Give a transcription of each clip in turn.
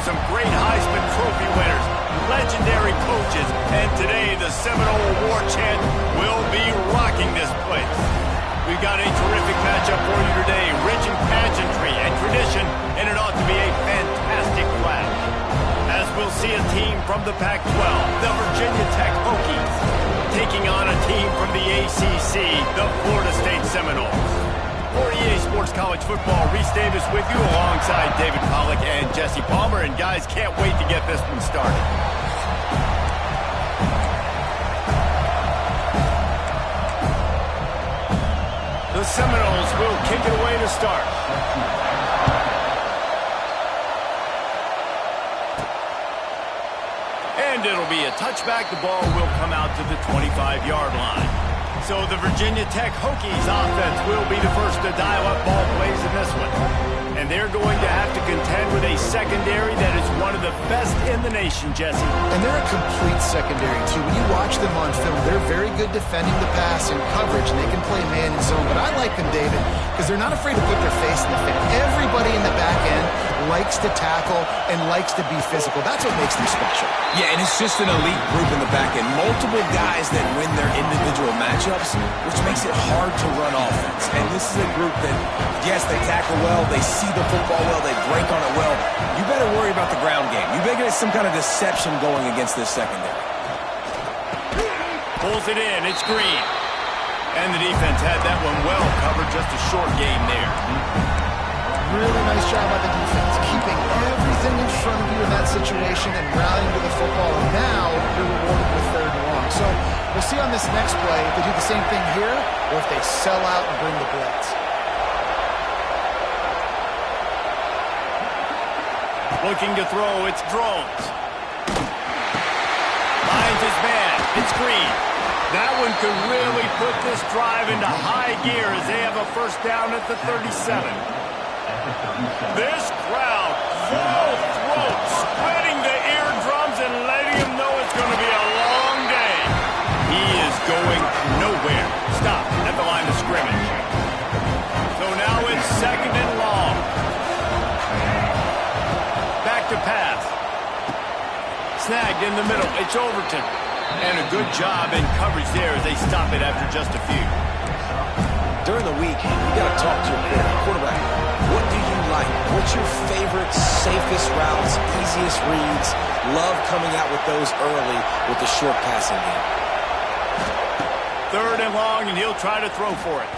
some great Heisman Trophy winners, legendary coaches, and today the Seminole War Chant will be rocking this place. We've got a terrific matchup for you today, rich in pageantry and tradition, and it ought to be a fantastic clash. As we'll see a team from the Pac-12, the Virginia Tech Hokies, taking on a team from the ACC, the Florida State Seminoles. For EA Sports College Football, Reese Davis with you alongside David Pollack and Jesse Palmer. And guys, can't wait to get this one started. The Seminoles will kick it away to start. And it'll be a touchback. The ball will come out to the 25-yard line. So the Virginia Tech Hokies offense will be the first to dial up ball plays in this one. And they're going to have to contend with a secondary that is one of the best in the nation, Jesse. And they're a complete secondary, too. When you watch them on film, they're very good defending the pass and coverage, and they can play man and zone. But I like them, David, because they're not afraid to put their face in the thing. Everybody in the back end likes to tackle and likes to be physical. That's what makes them special. Yeah, and it's just an elite group in the back end. Multiple guys that win their individual matchups, which makes it hard to run offense. And this is a group that, yes, they tackle well, they see the football well, they break on it well. You better worry about the ground game. You better get some kind of deception going against this secondary. Pulls it in, it's Green. And the defense had that one well covered, just a short game there. Really nice job by the defense, keeping everything in front of you in that situation and rallying to the football. And now you're rewarded with third and long. So we'll see on this next play if they do the same thing here or if they sell out and bring the blitz. Looking to throw, it's Drones. Finds his man, it's Green. That one could really put this drive into high gear as they have a first down at the 37. This crowd, full throat, spreading the eardrums and letting him know it's going to be a long day. He is going nowhere. Stop at the line of scrimmage. So now it's second and long. Back to pass. Snagged in the middle. It's Overton. And a good job in coverage there as they stop it after just a few. During the week, you got to talk to your quarterback. What do you like? What's your favorite, safest routes, easiest reads? Love coming out with those early with the short passing game. Third and long, and he'll try to throw for it.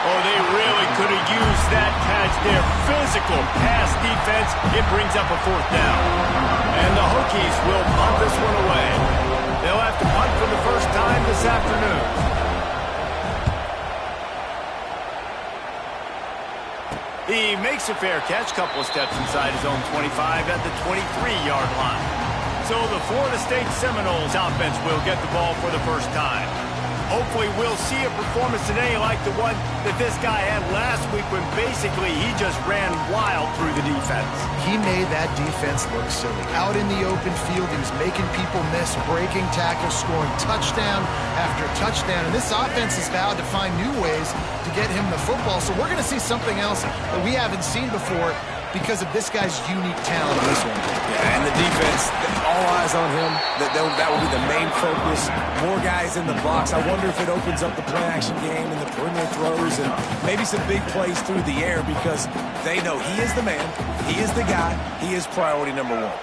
Oh, they really could have used that catch there. Physical pass defense. It brings up a fourth down. And the Hokies will punt this one away. They'll have to punt for the first time this afternoon. He makes a fair catch, couple of steps inside his own 25 at the 23-yard line. So the Florida State Seminoles offense will get the ball for the first time. Hopefully we'll see a performance today like the one that this guy had last week when basically he just ran wild through the defense. He made that defense look silly. Out in the open field, he was making people miss, breaking tackles, scoring touchdown after touchdown. And this offense has vowed to find new ways to get him the football. So we're going to see something else that we haven't seen before because of this guy's unique talent in this one. Yeah, and the defense, all eyes on him. That will be the main focus. More guys in the box. I wonder if it opens up the play-action game and the perimeter throws and maybe some big plays through the air because they know he is the man, he is the guy, he is priority number one.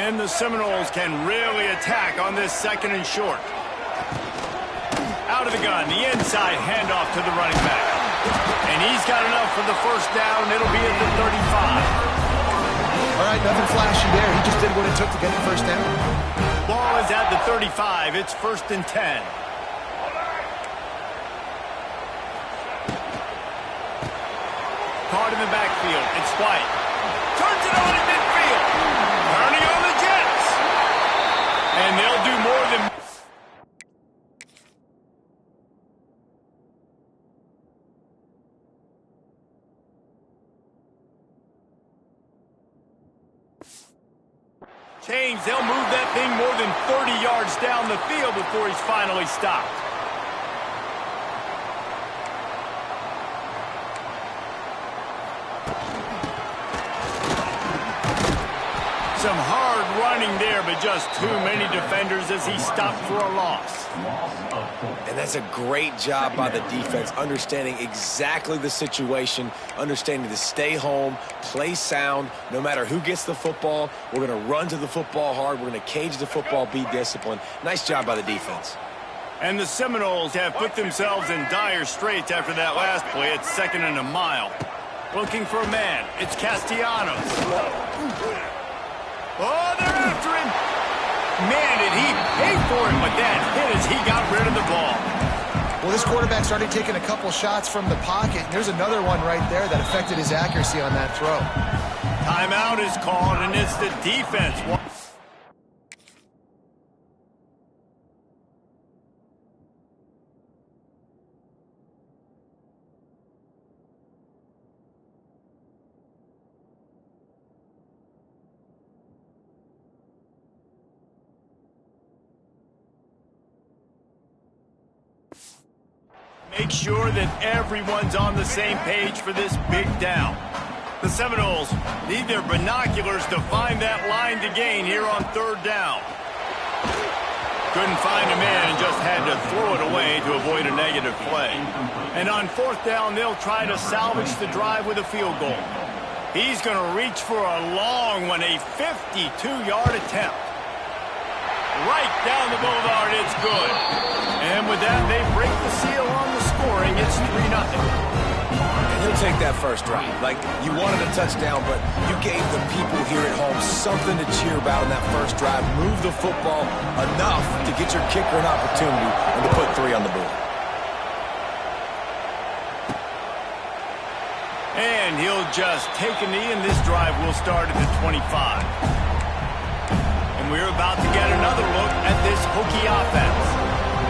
And the Seminoles can really attack on this second and short. Out of the gun, the inside handoff to the running back. And he's got enough for the first down. It'll be at the 35. All right, nothing flashy there. He just did what it took to get the first down. Ball is at the 35. It's first and 10. Caught in the backfield. It's White. Turns it on in midfield. Turning on the Jets. And they'll do more than... Change. They'll move that thing more than 30 yards down the field before he's finally stopped. Some hard running there, but just too many defenders as he stopped for a loss. And that's a great job by the defense, understanding exactly the situation, understanding to stay home, play sound. No matter who gets the football, we're going to run to the football hard. We're going to cage the football, be disciplined. Nice job by the defense. And the Seminoles have put themselves in dire straits after that last play. It's 2nd and a mile. Looking for a man. It's Castellanos. Oh, they're after him. Man, did he pay for it with that hit as he got rid of the ball. Well, this quarterback started taking a couple shots from the pocket. There's another one right there that affected his accuracy on that throw. Timeout is called, and it's the defense. Make sure that everyone's on the same page for this big down. The Seminoles need their binoculars to find that line to gain here on 3rd down. Couldn't find a man and just had to throw it away to avoid a negative play. And on 4th down, they'll try to salvage the drive with a field goal. He's going to reach for a long one, a 52-yard attempt. Right down the boulevard, it's good. And with that, they break the seal on the scoring. It's 3-0. And he'll take that first drive. Like, you wanted a touchdown, but you gave the people here at home something to cheer about in that first drive. Move the football enough to get your kicker an opportunity and to put 3 on the board. And he'll just take a knee, and this drive will start at the 25. And we're about to get another look at this Hokie offense.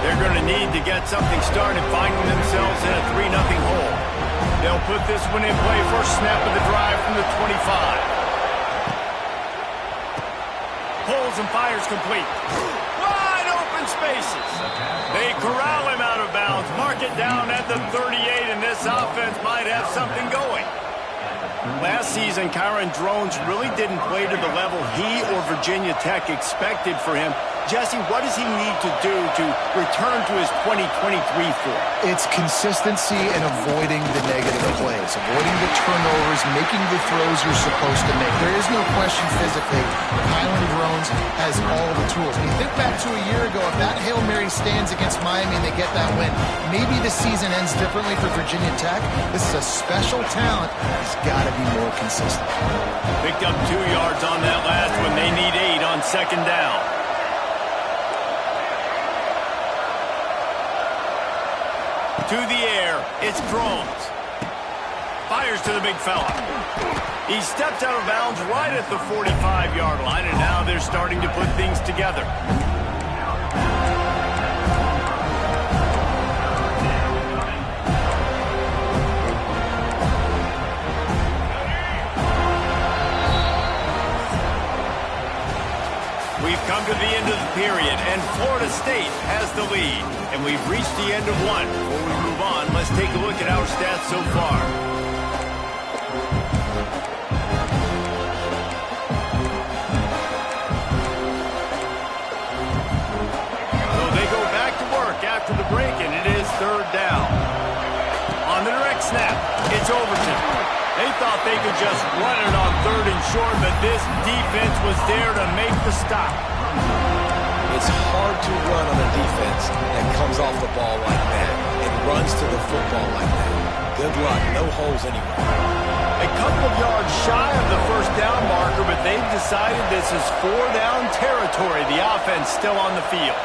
They're going to need to get something started, finding themselves in a 3-0 hole. They'll put this one in play, first snap of the drive from the 25. Pulls and fires complete. Wide open spaces. They corral him out of bounds, mark it down at the 38, and this offense might have something going. Last season, Kyron Drones really didn't play to the level he or Virginia Tech expected for him. Jesse, what does he need to do to return to his 2023 form? It's consistency and avoiding the negative plays, avoiding the turnovers, making the throws you're supposed to make. There is no question physically, Kyron Drones has all the tools. When you think back to a year ago, if that Hail Mary stands against Miami and they get that win, maybe the season ends differently for Virginia Tech. This is a special talent. He's got to be more consistent. Picked up 2 yards on that last one. They need 8 on 2nd down. To the air, it's Drones. Fires to the big fella. He steps out of bounds right at the 45-yard line, and now they're starting to put things together. We've come to the end of the period, and Florida State has the lead. And we've reached the end of one. Before we move on, let's take a look at our stats so far. So they go back to work after the break, and it is 3rd down. On the direct snap, it's Overton. They thought they could just run it on 3rd and short, but this defense was there to make the stop. It's hard to run on a defense that comes off the ball like that and runs to the football like that. Good luck. No holes anywhere. A couple of yards shy of the 1st down marker, but they've decided this is 4-down territory. The offense still on the field.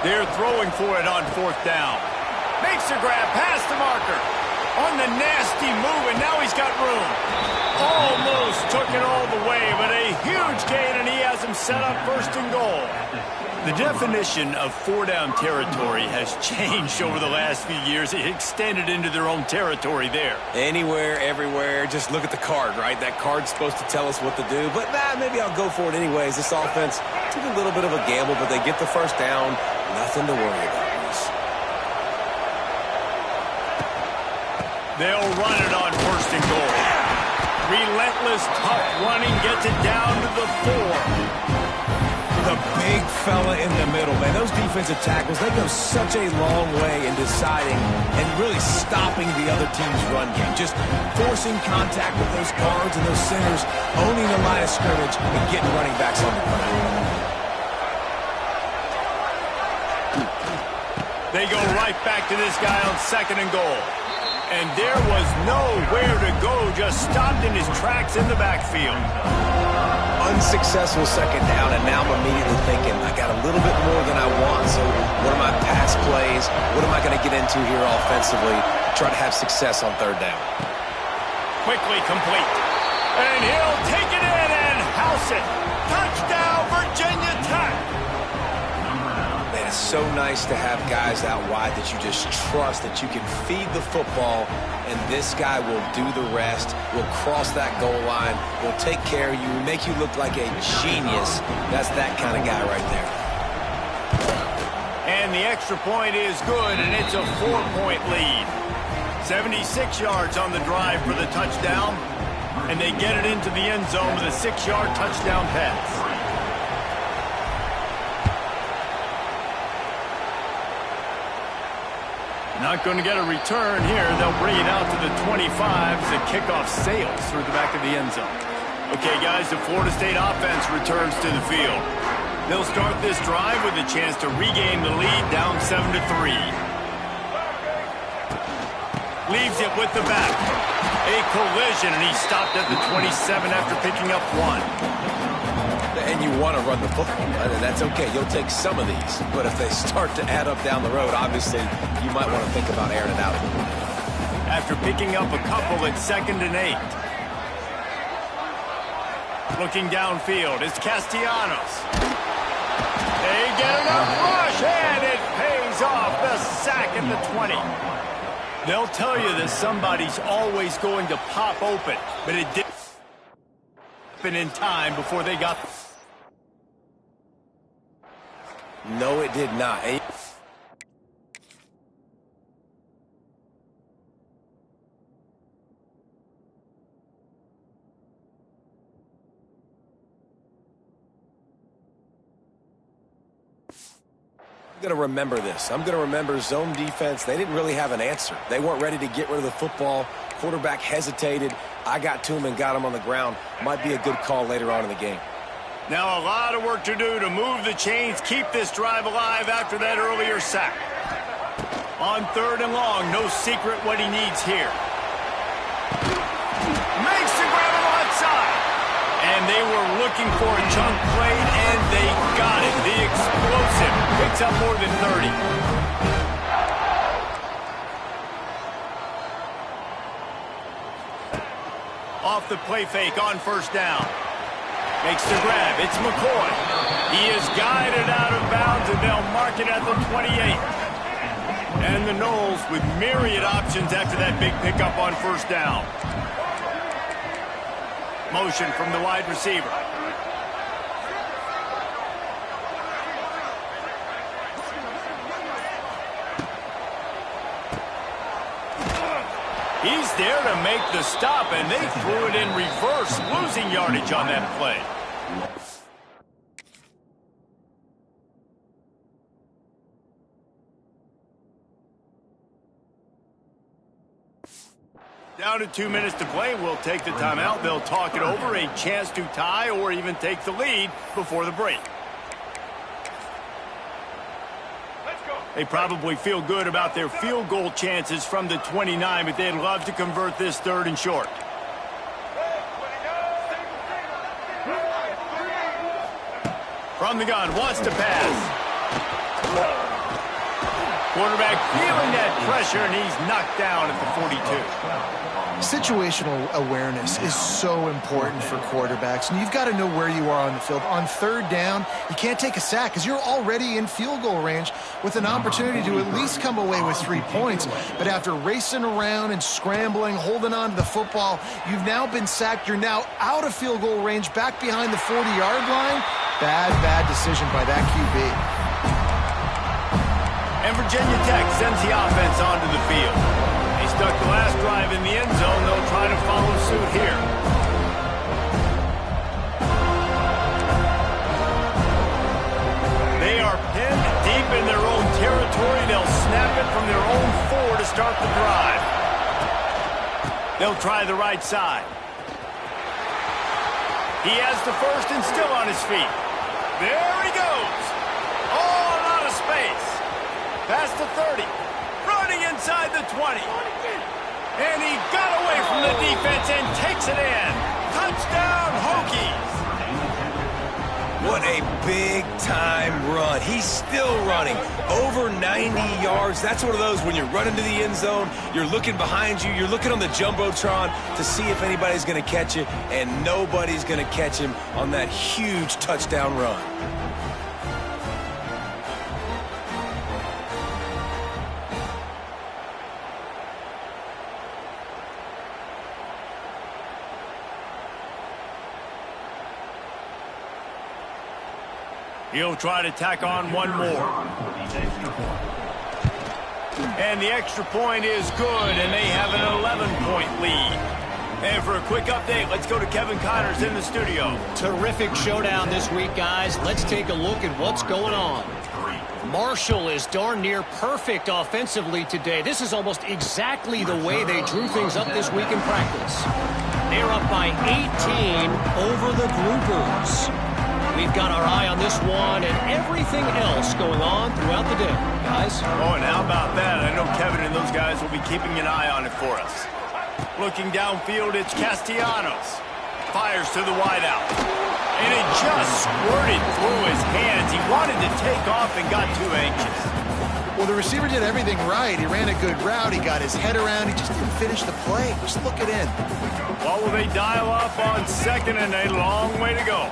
They're throwing for it on 4th down. Makes a grab past the marker. On the nasty move, and now he's got room. Almost took it all the way, but a huge gain, and he has him set up 1st and goal. The definition of 4-down territory has changed over the last few years. It extended into their own territory there. Anywhere, everywhere, just look at the card, right? That card's supposed to tell us what to do, but maybe I'll go for it anyways. This offense took a little bit of a gamble, but they get the 1st down. Nothing to worry about. They'll run it on 1st and goal. Relentless, tough running gets it down to the 4. The big fella in the middle, man. Those defensive tackles, they go such a long way in deciding and really stopping the other team's run game. Just forcing contact with those guards and those centers, owning the line of scrimmage, and getting running backs on the ground. They go right back to this guy on 2nd and goal. And there was nowhere to go, just stopped in his tracks in the backfield. Unsuccessful 2nd down, and now I'm immediately thinking, I got a little bit more than I want, so what are my pass plays? What am I going to get into here offensively to try to have success on 3rd down? Quickly complete. And he'll take it in and house it. Touchdown, Virginia Tech. Man, it's so nice to have guys out wide that you just trust that you can feed the football, and this guy will do the rest, will cross that goal line, will take care of you, make you look like a genius. That's that kind of guy right there. And the extra point is good, and it's a 4-point lead. 76 yards on the drive for the touchdown, and they get it into the end zone with a 6-yard touchdown pass. Not going to get a return here. They'll bring it out to the 25 as the kickoff sails through the back of the end zone. Okay, guys, the Florida State offense returns to the field. They'll start this drive with a chance to regain the lead down 7-3. Leaves it with the back. A collision, and he stopped at the 27 after picking up 1. And you want to run the football. That's okay. You'll take some of these. But if they start to add up down the road, obviously, you might want to think about airing it out. After picking up a couple at 2nd and 8. Looking downfield, it's Castellanos. They get enough rush, and it pays off the sack at the 20. They'll tell you that somebody's always going to pop open, but it didn't happen in time before they got... No, it did not. I'm going to remember this. I'm going to remember zone defense. They didn't really have an answer. They weren't ready to get rid of the football. Quarterback hesitated. I got to him and got him on the ground. Might be a good call later on in the game. Now a lot of work to do to move the chains, keep this drive alive after that earlier sack. On 3rd and long, no secret what he needs here. Makes the grab him onside. And they were looking for a chunk played, and they got it. The explosive picks up more than 30. Off the play fake on 1st down. Makes the grab. It's McCoy. He is guided out of bounds, and they'll mark it at the 28. And the Noles with myriad options after that big pickup on 1st down. Motion from the wide receiver. He's there to make the stop, and they threw it in reverse, losing yardage on that play. Down to 2 minutes to play. We'll take the timeout. They'll talk it over, a chance to tie or even take the lead before the break. They probably feel good about their field goal chances from the 29, but they'd love to convert this 3rd and short. From the gun, wants to pass. Quarterback feeling that pressure, and he's knocked down at the 42. Situational awareness is so important for quarterbacks, and you've got to know where you are on the field. On 3rd down, you can't take a sack because you're already in field goal range with an opportunity to at least come away with 3 points. But after racing around and scrambling, holding on to the football, you've now been sacked. You're now out of field goal range, back behind the 40-yard line. Bad decision by that QB. And Virginia Tech sends the offense onto the field. They stuck the last drive in the end zone. They'll try to follow suit here. snap it from their own 4 to start the drive. They'll try the right side. He has the first and still on his feet. There he goes. All out of space. Past the 30. Running inside the 20. And he got away from the defense and takes it in. Touchdown, Hokies. What a big-time run. He's still running. Over 90 yards. That's one of those when you're running to the end zone, you're looking behind you, you're looking on the Jumbotron to see if anybody's going to catch it, and nobody's going to catch him on that huge touchdown run. He'll try to tack on one more. And the extra point is good, and they have an 11-point lead. And for a quick update, let's go to Kevin Connors in the studio. Terrific showdown this week, guys. Let's take a look at what's going on. Marshall is darn near perfect offensively today. This is almost exactly the way they drew things up this week in practice. They're up by 18 over the Groupers. We've got our eye on this one and everything else going on throughout the day, guys. Oh, and how about that? I know Kevin and those guys will be keeping an eye on it for us. Looking downfield, it's Castellanos. Fires to the wideout. And it just squirted through his hands. He wanted to take off and got too anxious. Well, the receiver did everything right. He ran a good route. He got his head around. He just didn't finish the play. Just look it in. Well, will they dial up on second and a long way to go?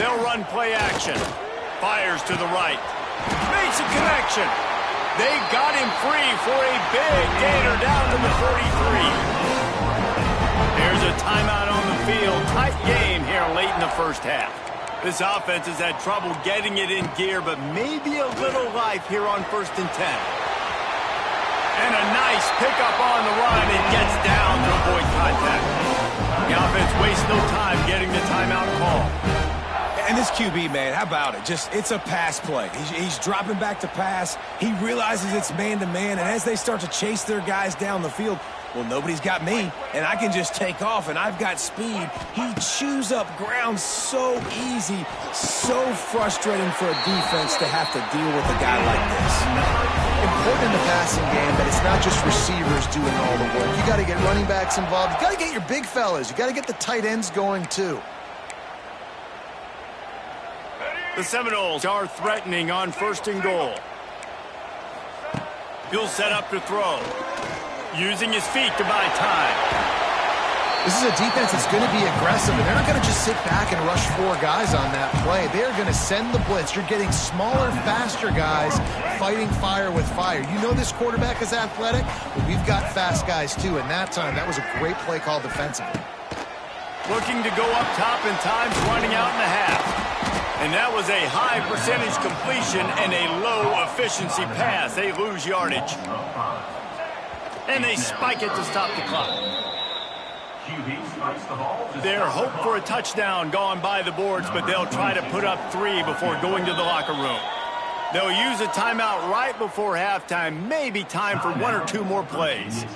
They'll run play action. Fires to the right. Makes a connection. They got him free for a big gainer down to the 43. There's a timeout on the field. Tight game here late in the first half. This offense has had trouble getting it in gear, but maybe a little life here on 1st and 10. And a nice pickup on the run. It gets down to avoid contact. The offense wastes no time getting the timeout call. And this QB, man, how about it? It's a pass play. He's dropping back to pass. He realizes it's man-to-man, and as they start to chase their guys down the field, well, nobody's got me, and I can just take off, and I've got speed. He chews up ground so easy, so frustrating for a defense to have to deal with a guy like this. Important in the passing game that it's not just receivers doing all the work. You got to get running backs involved. You got to get your big fellas. You got to get the tight ends going, too. The Seminoles are threatening on 1st and goal. He'll set up to throw. Using his feet to buy time. This is a defense that's going to be aggressive, and they're not going to just sit back and rush 4 guys on that play. They're going to send the blitz. You're getting smaller, faster guys fighting fire with fire. You know this quarterback is athletic, but we've got fast guys, too. And that time, that was a great play call defensively. Looking to go up top in times, running out in the half. And that was a high percentage completion and a low efficiency pass. They lose yardage. And they spike it to stop the clock. Their hope for a touchdown gone by the boards, but they'll try to put up 3 before going to the locker room. They'll use a timeout right before halftime, maybe time for 1 or 2 more plays.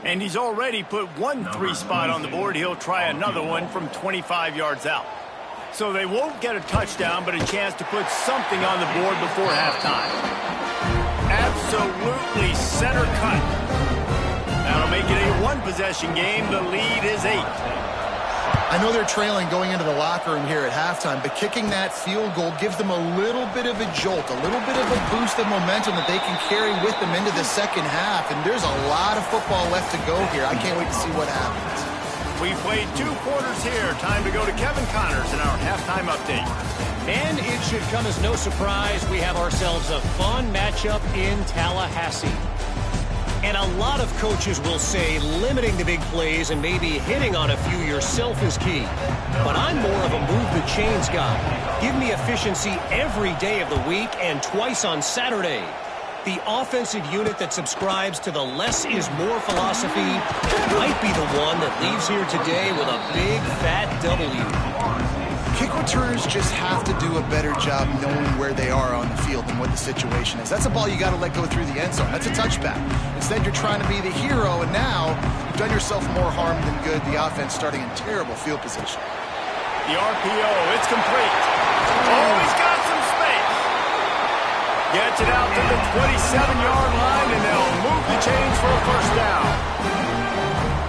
And he's already put 1 3 spot on the board. He'll try another one from 25 yards out. So they won't get a touchdown, but a chance to put something on the board before halftime. Absolutely center cut. That'll make it a 1-possession game. The lead is 8. I know they're trailing going into the locker room here at halftime, but kicking that field goal gives them a little bit of a jolt, a little bit of a boost of momentum that they can carry with them into the second half. And there's a lot of football left to go here. I can't wait to see what happens. We played 2 quarters here. Time to go to Kevin Connors in our halftime update. And it should come as no surprise we have ourselves a fun matchup in Tallahassee. And a lot of coaches will say limiting the big plays and maybe hitting on a few yourself is key. But I'm more of a move the chains guy. Give me efficiency every day of the week and twice on Saturday. The offensive unit that subscribes to the less is more philosophy might be the one that leaves here today with a big fat W. Kick returners just have to do a better job knowing where they are on the field and what the situation is. That's a ball you got to let go through the end zone. That's a touchback. Instead, you're trying to be the hero, and now you've done yourself more harm than good. The offense starting in terrible field position. The RPO, it's complete. Oh, he's got some space. Gets it out to the 27-yard line, and they'll move the chains for a first down.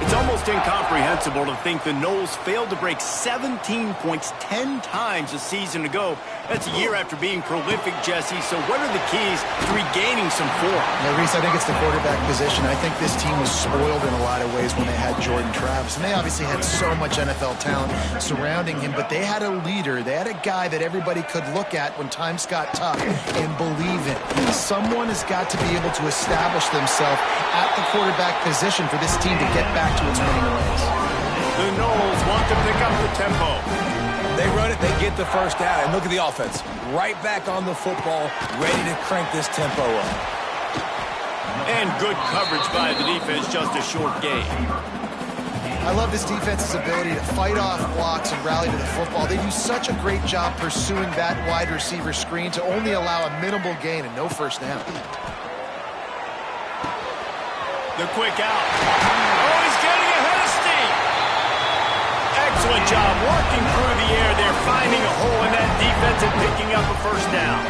It's almost incomprehensible to think the Noles failed to break 17 points 10 times a season ago. That's a year after being prolific, Jesse. So what are the keys to regaining some form? Yeah, Reese, I think it's the quarterback position. I think this team was spoiled in a lot of ways when they had Jordan Travis. And they obviously had so much NFL talent surrounding him, but they had a leader. They had a guy that everybody could look at when times got tough and believe in. Someone has got to be able to establish themselves at the quarterback position for this team to get back to its winning ways. The Noles want to pick up the tempo. They run it, they get the first down, and look at the offense. Right back on the football, ready to crank this tempo up. And good coverage by the defense, just a short gain. I love this defense's ability to fight off blocks and rally to the football. They do such a great job pursuing that wide receiver screen to only allow a minimal gain and no first down. The quick out. Oh, he's getting ahead of steam. Excellent job working through the air there, finding a hole in that defense and picking up a first down.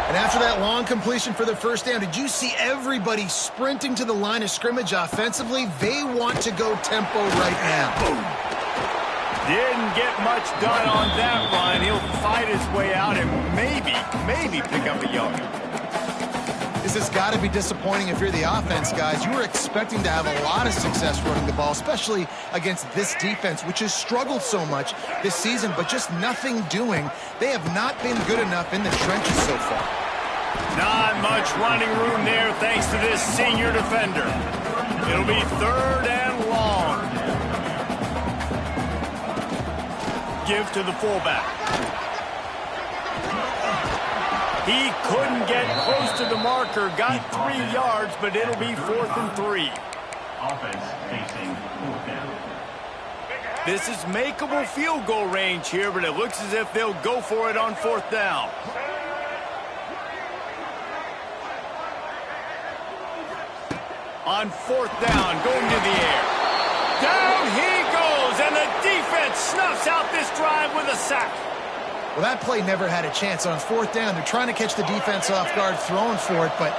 And after that long completion for the first down, did you see everybody sprinting to the line of scrimmage offensively? They want to go tempo right now. Didn't get much done on that run. He'll fight his way out and maybe pick up a yard. This has got to be disappointing if you're the offense, guys. You were expecting to have a lot of success running the ball, especially against this defense, which has struggled so much this season, but just nothing doing. They have not been good enough in the trenches so far. Not much running room there thanks to this senior defender. It'll be third and long. Give to the fullback. He couldn't get close to the marker, got 3 yards, but it'll be 4th and 3. Offense facing 4th down. This is makeable field goal range here, but it looks as if they'll go for it on 4th down. On 4th down, going to the air. Down he goes, and the defense snuffs out this drive with a sack. Well, that play never had a chance. On 4th down, they're trying to catch the defense off guard, throwing for it, but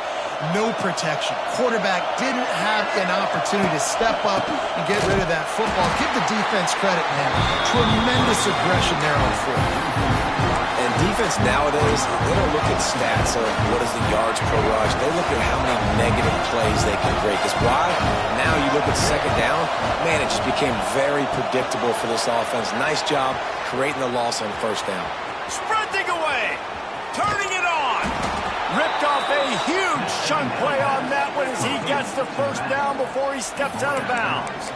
no protection. Quarterback didn't have an opportunity to step up and get rid of that football. Give the defense credit, man. Tremendous aggression there on 4th. And defense nowadays, they don't look at stats of what is the yards per rush. They look at how many negative plays they can create. Because why? Now you look at 2nd down, man, it just became very predictable for this offense. Nice job creating the loss on 1st down. Sprinting away, turning it on. Ripped off a huge chunk play on that one as he gets the first down before he steps out of bounds.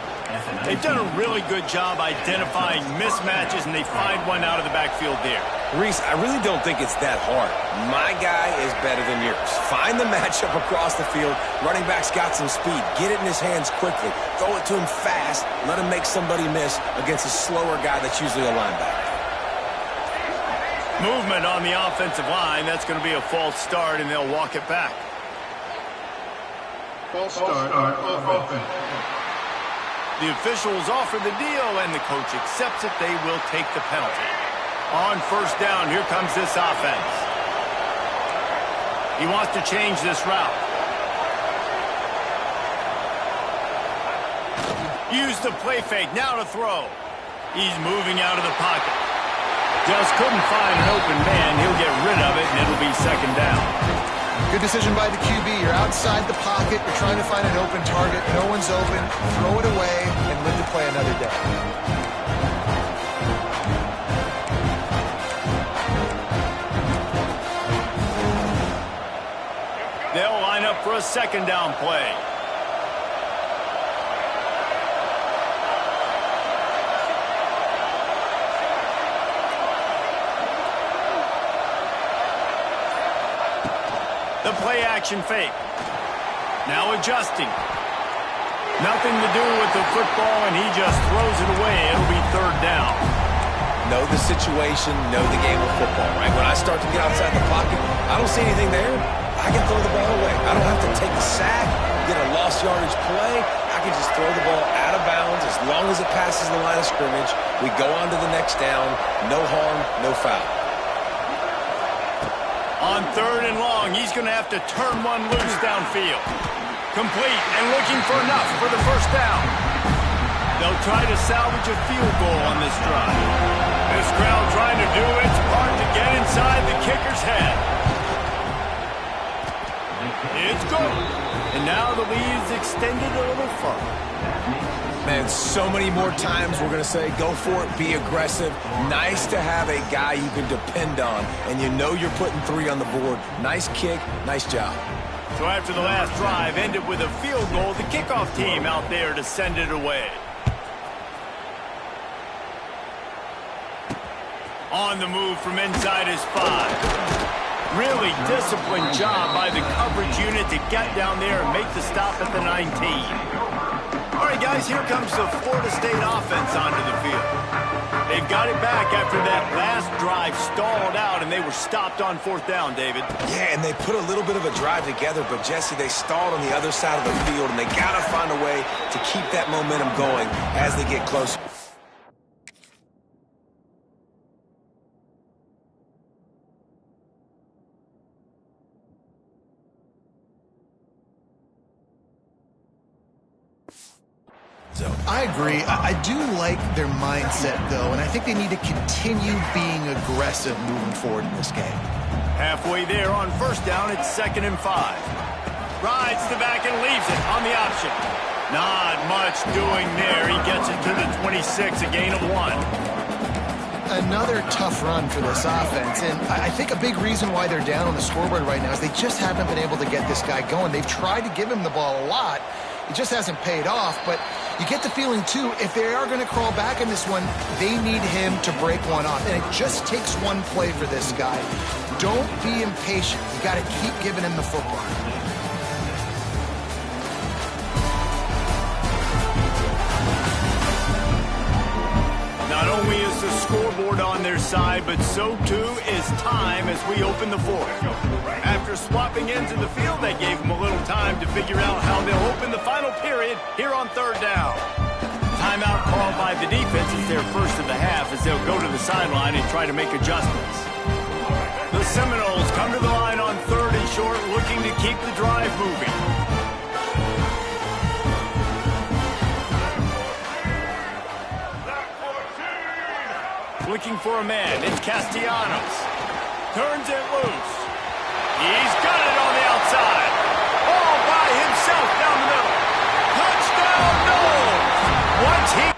They've done a really good job identifying mismatches, and they find one out of the backfield there. Reese, I really don't think it's that hard. My guy is better than yours. Find the matchup across the field. Running back's got some speed. Get it in his hands quickly. Throw it to him fast. Let him make somebody miss against a slower guy that's usually a linebacker. Movement on the offensive line. That's going to be a false start, and they'll walk it back. False start on offense. The officials offer the deal, and the coach accepts it. They will take the penalty. On 1st down, here comes this offense. He wants to change this route. Use the play fake, now to throw. He's moving out of the pocket. Just couldn't find an open man. He'll get rid of it, and it'll be 2nd down. Good decision by the QB. You're outside the pocket. You're trying to find an open target. No one's open. Throw it away and live to play another day. They'll line up for a 2nd down play. The play action fake. Now adjusting. Nothing to do with the football, and he just throws it away. It'll be 3rd down. know the situation, know the game of football, right? When I start to get outside the pocket, I don't see anything there. I can throw the ball away. I don't have to take a sack, get a lost yardage play. I can just throw the ball out of bounds as long as it passes the line of scrimmage. We go on to the next down. No harm, no foul. On 3rd and long, he's going to have to turn one loose downfield. Complete and looking for enough for the first down. They'll try to salvage a field goal on this drive. This crowd trying to do its part to get inside the kicker's head. It's good. And now the lead is extended a little further. Man, so many more times we're going to say, go for it, be aggressive. Nice to have a guy you can depend on, and you know you're putting 3 on the board. Nice kick, nice job. So after the last drive ended with a field goal, the kickoff team out there to send it away. On the move from inside his 5. Really disciplined job by the coverage unit to get down there and make the stop at the 19. All right, guys, here comes the Florida State offense onto the field. They've got it back after that last drive stalled out, and they were stopped on 4th down, David. Yeah, and they put a little bit of a drive together, but, Jesse, they stalled on the other side of the field, and they got to find a way to keep that momentum going as they get closer. I agree. I do like their mindset, though, and I think they need to continue being aggressive moving forward in this game. Halfway there on 1st down, it's 2nd and 5. Rides the back and leaves it on the option. Not much doing there. He gets it to the 26, a gain of 1. Another tough run for this offense, and I think a big reason why they're down on the scoreboard right now is they just haven't been able to get this guy going. They've tried to give him the ball a lot. It just hasn't paid off, but you get the feeling, too, if they are going to crawl back in this one, they need him to break one off. And it just takes one play for this guy. Don't be impatient. You got to keep giving him the football. Not only is the scoreboard on their side, but so too is time as we open the 4th. After swapping ends of the field, that gave them a little time to figure out how they'll open the final period here on 3rd down. Timeout called by the defense is their first of the half as they'll go to the sideline and try to make adjustments. The Seminoles come to the line on 3rd and short, looking to keep the drive moving. Looking for a man. It's Castellanos. Turns it loose. He's got it on the outside. All by himself down the middle. Touchdown, no! Once he...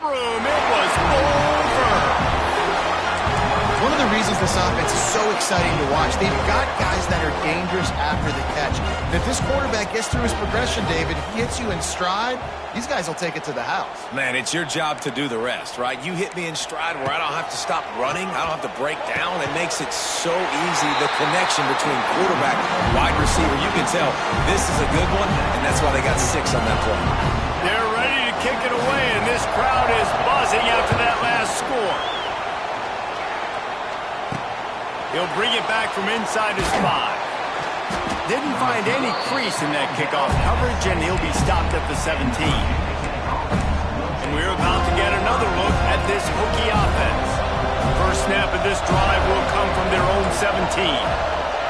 It was over. One of the reasons this offense is so exciting to watch, they've got guys that are dangerous after the catch. And if this quarterback gets through his progression, David, if he hits you in stride, these guys will take it to the house. Man, it's your job to do the rest, right? You hit me in stride where I don't have to stop running. I don't have to break down. It makes it so easy, the connection between quarterback and wide receiver. You can tell this is a good one, and that's why they got 6 on that play. They're ready to kick it away, and this crowd is buzzing after that last score. He'll bring it back from inside his 5. Didn't find any crease in that kickoff coverage, and he'll be stopped at the 17. And we're about to get another look at this Hokie offense. First snap of this drive will come from their own 17.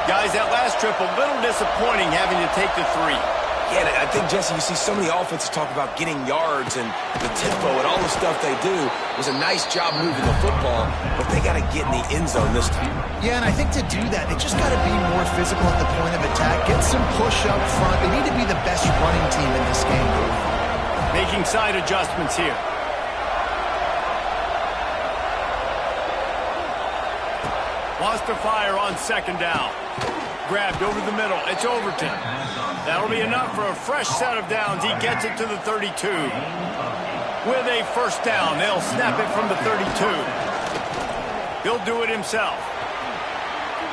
Guys, that last trip a little disappointing having to take the 3. Yeah, I think, Jesse, you see so many offenses talk about getting yards and the tempo and all the stuff they do. It was a nice job moving the football, but they got to get in the end zone this time. Yeah, and I think to do that, they just got to be more physical at the point of attack, get some push up front. They need to be the best running team in this game to win. Making side adjustments here. Lost to fire on 2nd down. Grabbed over the middle. It's Overton. That'll be enough for a fresh set of downs. He gets it to the 32. With a first down, they'll snap it from the 32. He'll do it himself.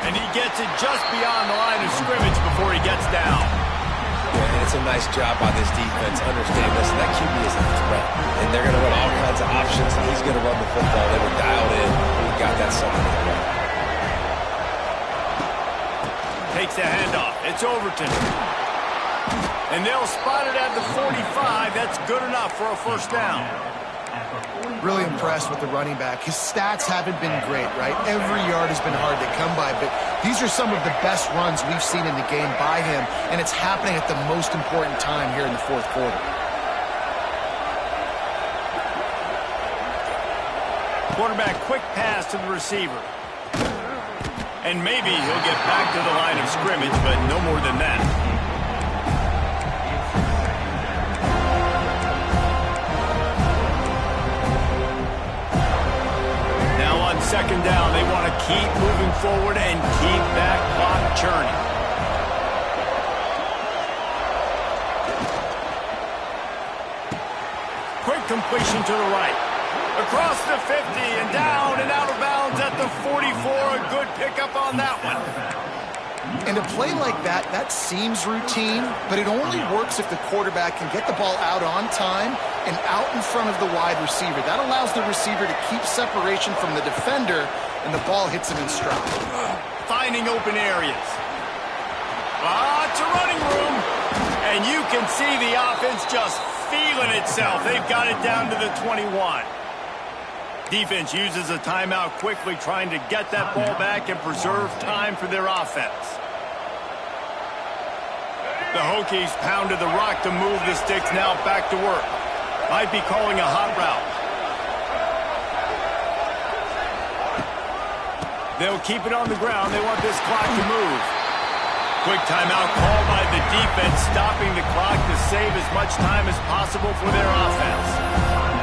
And he gets it just beyond the line of scrimmage before he gets down. Yeah, it's a nice job by this defense. Understand this, that QB is a threat. And they're going to run all kinds of options, and he's going to run the football. They were dialed in. We got that something to play. Takes the handoff. It's Overton. And they'll spot it at the 45. That's good enough for a first down. Really impressed with the running back. His stats haven't been great, right? Every yard has been hard to come by, but these are some of the best runs we've seen in the game by him, and it's happening at the most important time here in the fourth quarter. Quarterback quick pass to the receiver. And maybe he'll get back to the line of scrimmage, but no more than that. Second down, they want to keep moving forward and keep that clock churning. Quick completion to the right. Across the 50 and down and out of bounds at the 44. A good pickup on that one. And a play like that, that seems routine, but it only works if the quarterback can get the ball out on time and out in front of the wide receiver. That allows the receiver to keep separation from the defender, and the ball hits him in stride. Finding open areas. It's a running room. And you can see the offense just feeling itself. They've got it down to the 21. Defense uses a timeout quickly, trying to get that ball back and preserve time for their offense. The Hokies pounded the rock to move the sticks, now back to work. Might be calling a hot route. They'll keep it on the ground. They want this clock to move. Quick timeout called by the defense, stopping the clock to save as much time as possible for their offense.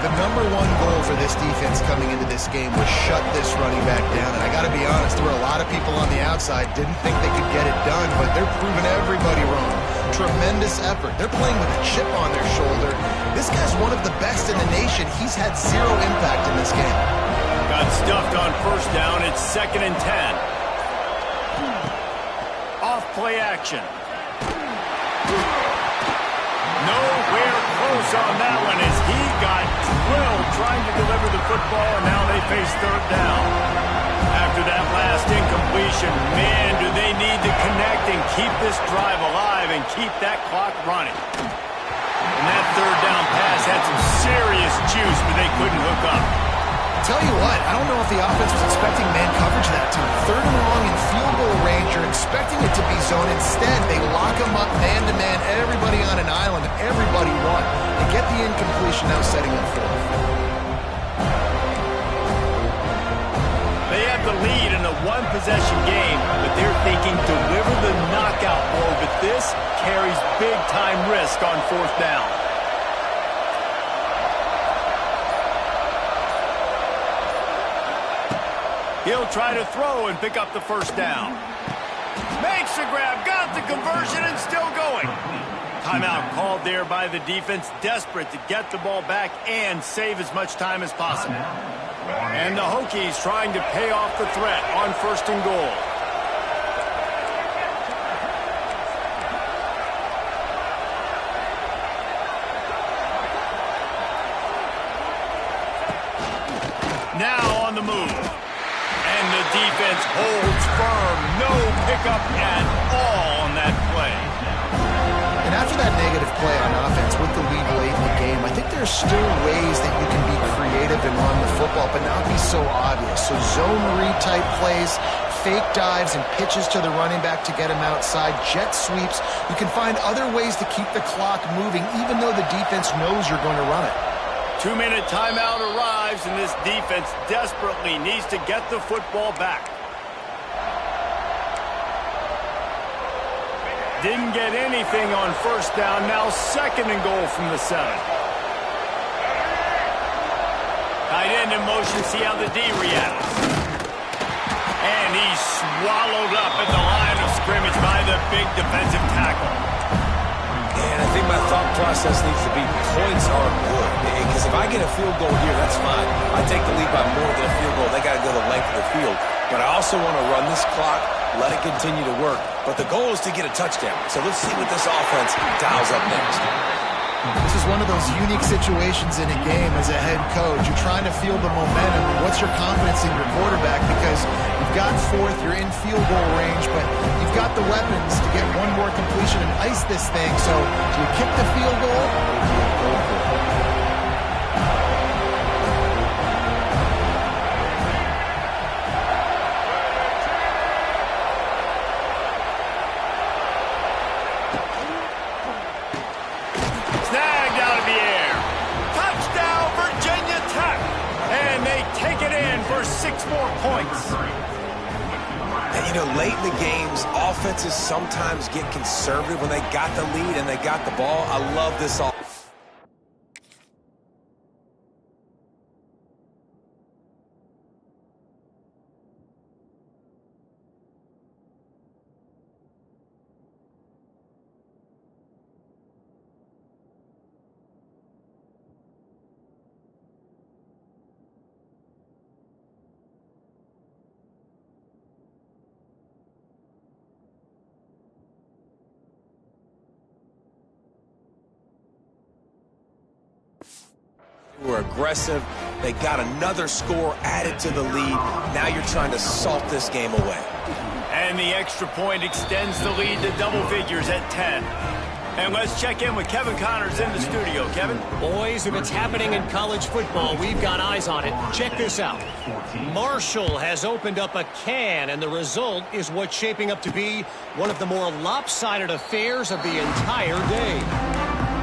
The number one goal for this defense coming into this game was shut this running back down. And I got to be honest, there were a lot of people on the outside didn't think they could get it done, but they're proving everybody wrong. Tremendous effort. They're playing with a chip on their shoulder. This guy's one of the best in the nation. He's had zero impact in this game. Got stuffed on first down. It's 2nd and 10. Off play action. Nowhere close on that one as he got drilled trying to deliver the football, and now they face third down. After that last incompletion, man, do they need to connect and keep this drive alive and keep that clock running. And that third down pass had some serious juice, but they couldn't hook up. Tell you what, I don't know if the offense was expecting man coverage that time. 3rd and long in field goal range, you're expecting it to be zone. Instead, they lock them up man-to-man, everybody on an island, everybody won. They get the incompletion, now setting up 4th. They have the lead in a one-possession game, but they're thinking deliver the knockout blow, but this carries big-time risk on 4th down. He'll try to throw and pick up the first down. Makes the grab, got the conversion, and still going. Timeout called there by the defense, desperate to get the ball back and save as much time as possible. And the Hokies trying to pay off the threat on 1st and goal. Now on the move. And the defense holds firm. No pickup at all on that play. And after that negative play on offense with the lead late in the game, I think there's still ways that you can be creative and run the football, but not be so obvious. So zone read type plays, fake dives and pitches to the running back to get him outside, jet sweeps. You can find other ways to keep the clock moving, even though the defense knows you're going to run it. 2-minute timeout arrives, and this defense desperately needs to get the football back. Didn't get anything on first down. Now 2nd and goal from the 7. Tight end in motion. See how the D reacts. And he's swallowed up at the line of scrimmage by the big defensive tackle. And I think my thought process needs to be points are good. Because if I get a field goal here, that's fine. I take the lead by more than a field goal. They got to go the length of the field. But I also want to run this clock, let it continue to work. But the goal is to get a touchdown. So let's see what this offense dials up next. This is one of those unique situations in a game as a head coach. You're trying to feel the momentum. What's your confidence in your quarterback? Because you've got fourth, you're in field goal range, but you've got the weapons to get one more completion and ice this thing. So do you kick the field goal? Snagged out of the air. Touchdown, Virginia Tech. And they take it in for 6 more points. And, you know, late in the games, offenses sometimes get conservative when they got the lead and they got the ball. I love this offense. Were aggressive. They got another score added to the lead. Now you're trying to salt this game away. And the extra point extends the lead to double figures at 10. And let's check in with Kevin Connors in the studio. Kevin? Boys, if it's happening in college football, we've got eyes on it. Check this out. Marshall has opened up a can, and the result is what's shaping up to be one of the more lopsided affairs of the entire day.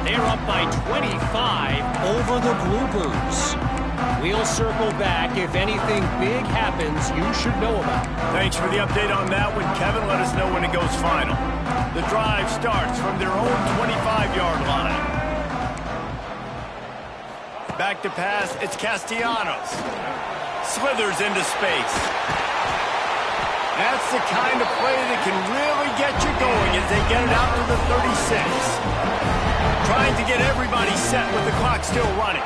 They're up by 25 over the Bluebirds. We'll circle back if anything big happens you should know about. Thanks for the update on that one, Kevin. Let us know when it goes final. The drive starts from their own 25-yard line. Back to pass, it's Castellanos. Slithers into space. That's the kind of play that can really get you going as they get it out to the 36. Trying to get everybody set with the clock still running.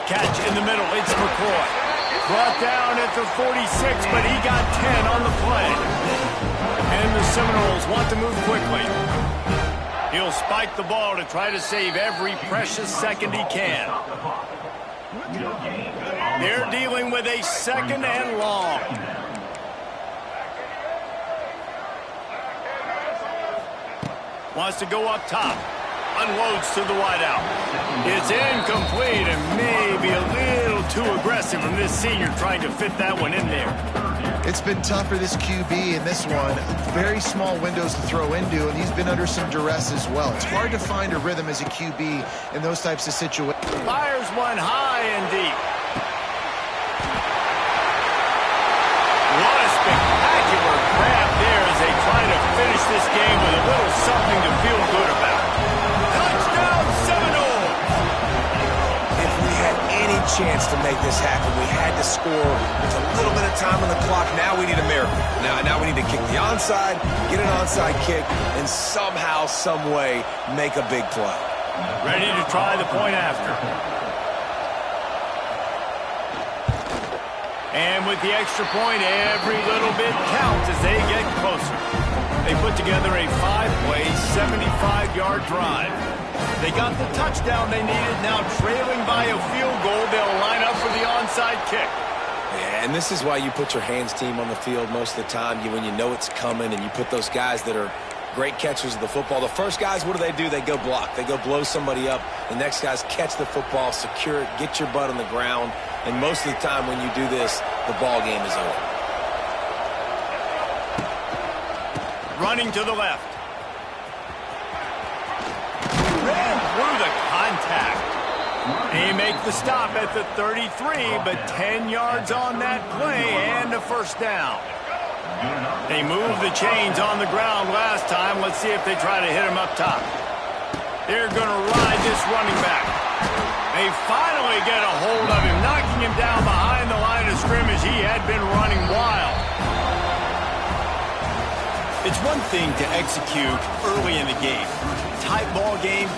Catch in the middle, it's McCoy. Brought down at the 46, but he got 10 on the play. And the Seminoles want to move quickly. He'll spike the ball to try to save every precious second he can. They're dealing with a second and long. Wants to go up top. Unloads to the wideout. It's incomplete and maybe a little too aggressive from this senior trying to fit that one in there. It's been tough for this QB in this one. Very small windows to throw into, and he's been under some duress as well. It's hard to find a rhythm as a QB in those types of situations. Fires one high and deep. What a spectacular grab there as they try to finish this game with a little something to feel good about. Touchdown, Seminoles! If we had any chance to make this happen, we had to score with a little bit of time on the clock. Now we need a miracle. Now we need to kick the onside, get an onside kick, and somehow, some way, make a big play. Ready to try the point after. And with the extra point, every little bit counts as they get closer. They put together a 5-play, 75-yard drive. They got the touchdown they needed. Now trailing by a field goal, they'll line up for the onside kick. Yeah, and this is why you put your hands team on the field most of the time. When you know it's coming and you put those guys that are great catchers of the football. The first guys, what do? They go block. They go blow somebody up. The next guys catch the football, secure it, get your butt on the ground. And most of the time when you do this, the ball game is over. Running to the left. Ran through the contact. They make the stop at the 33, but 10 yards on that play and a first down. They moved the chains on the ground last time. Let's see if they try to hit him up top. They're going to ride this running back. They finally get a hold of him, knocking him down behind the line of scrimmage. He had been running wild. It's one thing to execute early in the game. Tight ball game.